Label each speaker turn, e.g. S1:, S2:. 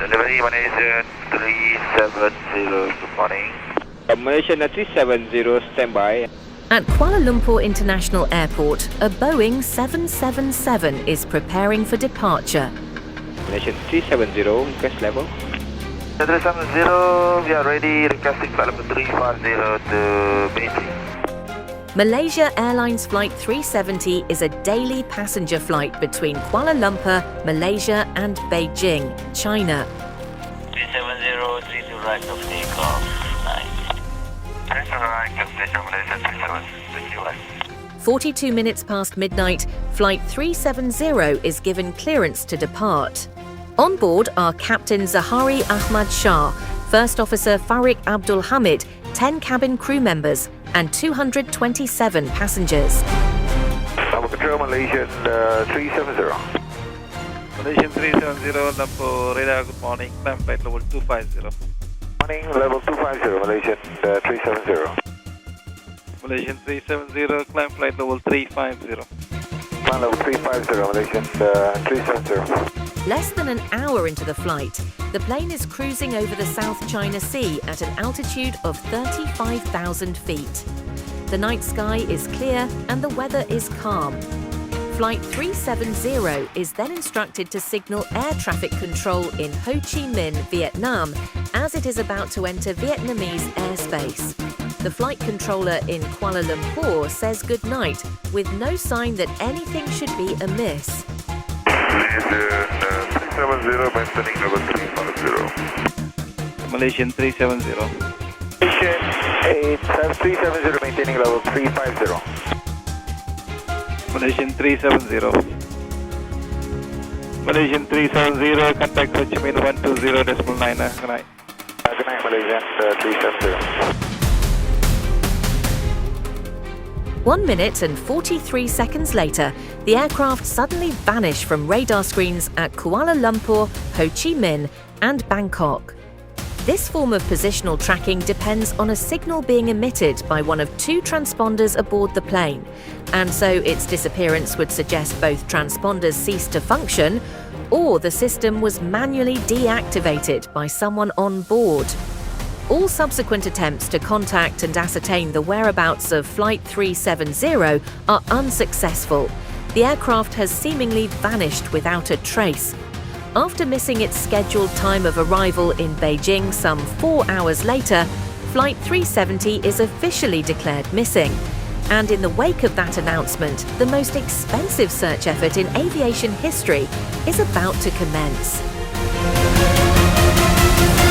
S1: Delivery Malaysian 370, good morning.
S2: Malaysian 370, standby.
S3: At Kuala Lumpur International Airport, a Boeing 777 is preparing for departure.
S2: Malaysian 370, request level.
S1: 370, we are ready, requesting flight level 350 to Beijing.
S3: Malaysia Airlines Flight 370 is a daily passenger flight between Kuala Lumpur, Malaysia and Beijing, China.
S1: 370, 3 to right of takeoff, 9. 3 to right of station Malaysia 37,
S3: 42 minutes past midnight, Flight 370 is given clearance to depart. On board are Captain Zahari Ahmad Shah, First Officer Farik Abdul Hamid, 10 cabin crew members and 227 passengers.
S1: Tower Control Malaysian 370.
S4: Malaysian 370, Lumpur radar, good morning, climb flight level 250.
S1: Morning, level 250, Malaysian 370.
S4: Malaysian 370, climb flight level 350.
S1: Climb level 350, Malaysian 370.
S3: Less than an hour into the flight, the plane is cruising over the South China Sea at an altitude of 35,000 feet. The night sky is clear and the weather is calm. Flight 370 is then instructed to signal air traffic control in Ho Chi Minh, Vietnam, as it is about to enter Vietnamese airspace. The flight controller in Kuala Lumpur says goodnight, with no sign that anything should be amiss.
S1: Malaysian 370, maintaining level 350.
S4: Malaysian 370. Malaysian 370, contact Ho Chi Minh 120.9. Good night.
S1: Good night, Malaysian 370.
S3: 1 minute and 43 seconds later, the aircraft suddenly vanished from radar screens at Kuala Lumpur, Ho Chi Minh and Bangkok. This form of positional tracking depends on a signal being emitted by one of two transponders aboard the plane, and so its disappearance would suggest both transponders ceased to function or the system was manually deactivated by someone on board. All subsequent attempts to contact and ascertain the whereabouts of Flight 370 are unsuccessful. The aircraft has seemingly vanished without a trace. After missing its scheduled time of arrival in Beijing some 4 hours later, Flight 370 is officially declared missing. And in the wake of that announcement, the most expensive search effort in aviation history is about to commence.